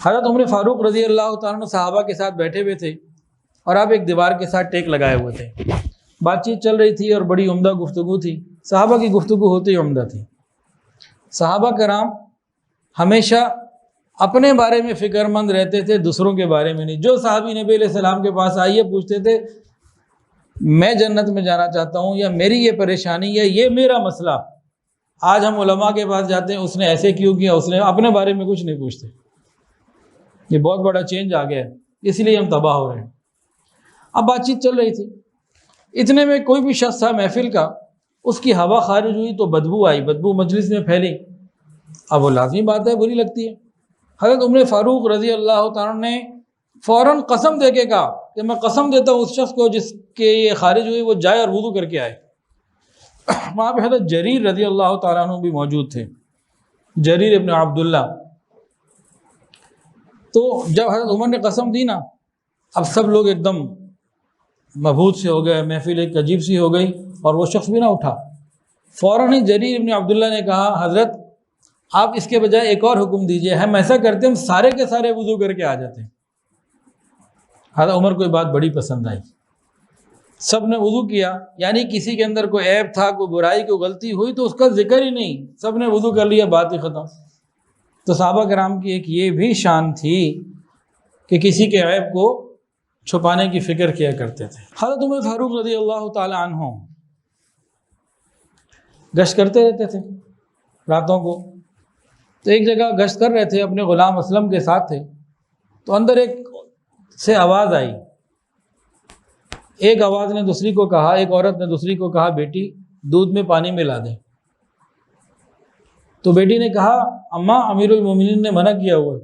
حضرت عمر فاروق رضی اللہ تعالیٰ عنہ صحابہ کے ساتھ بیٹھے ہوئے تھے اور آپ ایک دیوار کے ساتھ ٹیک لگائے ہوئے تھے. بات چیت چل رہی تھی اور بڑی عمدہ گفتگو تھی. صحابہ کی گفتگو ہوتی عمدہ تھی. صحابہ کرام ہمیشہ اپنے بارے میں فکر مند رہتے تھے، دوسروں کے بارے میں نہیں. جو صحابی نبی علیہ السلام کے پاس آئیے پوچھتے تھے میں جنت میں جانا چاہتا ہوں، یا میری یہ پریشانی ہے، یہ میرا مسئلہ. آج ہم علماء کے پاس جاتے ہیں، اس نے ایسے کیوں کیا، اس نے اپنے بارے میں کچھ نہیں پوچھتے. یہ بہت بڑا چینج آ گیا ہے، اس لیے ہم تباہ ہو رہے ہیں. اب بات چیت چل رہی تھی، اتنے میں کوئی بھی شخص تھا محفل کا، اس کی ہوا خارج ہوئی تو بدبو آئی، بدبو مجلس میں پھیلی. اب وہ لازمی بات ہے، بری لگتی ہے. حضرت عمر فاروق رضی اللہ تعالیٰ نے فوراً قسم دے کے کہا کہ میں قسم دیتا ہوں اس شخص کو جس کے یہ خارج ہوئی وہ جائے اور وضو کر کے آئے. وہاں پہ حضرت جریر رضی اللہ تعالیٰ عنہ بھی موجود تھے، جریر ابن عبداللہ. تو جب حضرت عمر نے قسم دی نا، اب سب لوگ ایک دم مبہوت سے ہو گئے، محفل ایک عجیب سی ہو گئی اور وہ شخص بھی نہ اٹھا. فوراً ہی جریر ابن عبداللہ نے کہا حضرت آپ اس کے بجائے ایک اور حکم دیجئے، ہم ایسا کرتے ہیں ہم سارے کے سارے وضو کر کے آ جاتے ہیں. حضرت عمر کو یہ بات بڑی پسند آئی. سب نے وضو کیا، یعنی کسی کے اندر کوئی عیب تھا، کوئی برائی، کوئی غلطی ہوئی تو اس کا ذکر ہی نہیں، سب نے وضو کر لیا، بات ہی ختم. تو صحابہ کرام کی ایک یہ بھی شان تھی کہ کسی کے عیب کو چھپانے کی فکر کیا کرتے تھے. حضرت عمر فاروق رضی اللہ تعالی عنہ گشت کرتے رہتے تھے راتوں کو. تو ایک جگہ گشت کر رہے تھے، اپنے غلام اسلم کے ساتھ تھے، تو اندر ایک سے آواز آئی. ایک آواز نے دوسری کو کہا، ایک عورت نے دوسری کو کہا بیٹی دودھ میں پانی ملا دیں. تو بیٹی نے کہا اماں امیر المومنین نے منع کیا ہوا.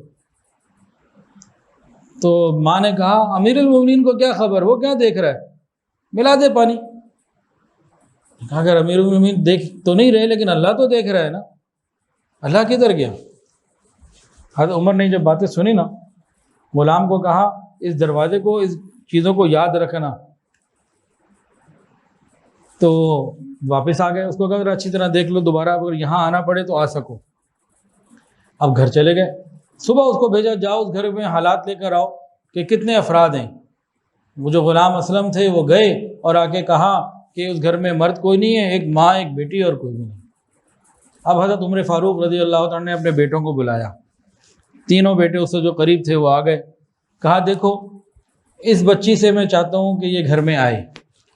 تو ماں نے کہا امیر المومنین کو کیا خبر، وہ کیا دیکھ رہا ہے، ملا دے پانی. کہا اگر امیر المومنین دیکھ تو نہیں رہے لیکن اللہ تو دیکھ رہا ہے نا، اللہ کدھر گیا. حضرت عمر نے جب باتیں سنی نا، غلام کو کہا اس دروازے کو، اس چیزوں کو یاد رکھنا. تو واپس آ گئے. اس کو اگر اچھی طرح دیکھ لو، دوبارہ اگر یہاں آنا پڑے تو آ سکو. اب گھر چلے گئے. صبح اس کو بھیجا جاؤ اس گھر میں حالات لے کر آؤ کہ کتنے افراد ہیں. وہ جو غلام اسلم تھے وہ گئے اور آ کے کہا کہ اس گھر میں مرد کوئی نہیں ہے، ایک ماں ایک بیٹی اور کوئی بھی نہیں. اب حضرت عمر فاروق رضی اللہ تعالیٰ نے اپنے بیٹوں کو بلایا. تینوں بیٹے اس سے جو قریب تھے وہ آ گئے. کہا دیکھو اس بچی سے میں چاہتا ہوں کہ یہ گھر میں آئے.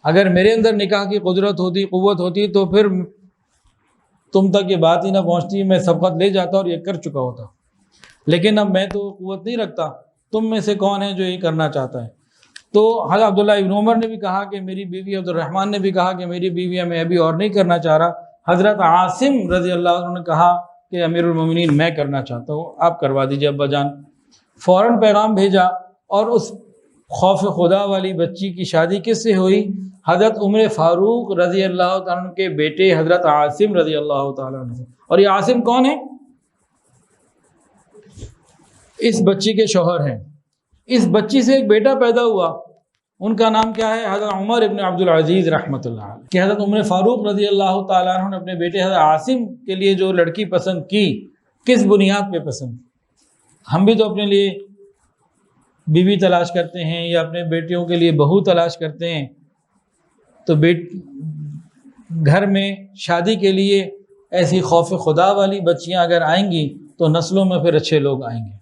اگر میرے اندر نکاح کی قدرت ہوتی، قوت ہوتی تو پھر تم تک یہ بات ہی نہ پہنچتی، میں سبقت لے جاتا اور یہ کر چکا ہوتا. لیکن اب میں تو قوت نہیں رکھتا، تم میں سے کون ہے جو یہ کرنا چاہتا ہے. تو حضرت عبداللہ ابن عمر نے بھی کہا کہ میری بیوی، عبد الرحمن نے بھی کہا کہ میری بیوی ہے، میں ابھی اور نہیں کرنا چاہ رہا. حضرت عاصم رضی اللہ عنہ نے کہا کہ امیر المومنین میں کرنا چاہتا ہوں، آپ کروا دیجئے ابا جان. فوراً پیغام بھیجا. اور اس خوف خدا والی بچی کی شادی کس سے ہوئی؟ حضرت عمر فاروق رضی اللہ تعالیٰ عنہ کے بیٹے حضرت عاصم رضی اللہ تعالیٰ عنہ. اور یہ عاصم کون ہے؟ اس بچی کے شوہر ہیں. اس بچی سے ایک بیٹا پیدا ہوا، ان کا نام کیا ہے؟ حضرت عمر ابن عبد العزیز رحمۃ اللہ علیہ. کہ حضرت عمر فاروق رضی اللہ تعالیٰ عنہ نے اپنے بیٹے حضرت عاصم کے لیے جو لڑکی پسند کی، کس بنیاد پہ پسند کی؟ ہم بھی تو اپنے لیے بیوی تلاش کرتے ہیں یا اپنے بیٹیوں کے لیے بہو تلاش کرتے ہیں. تو گھر میں شادی کے لیے ایسی خوف خدا والی بچیاں اگر آئیں گی تو نسلوں میں پھر اچھے لوگ آئیں گے.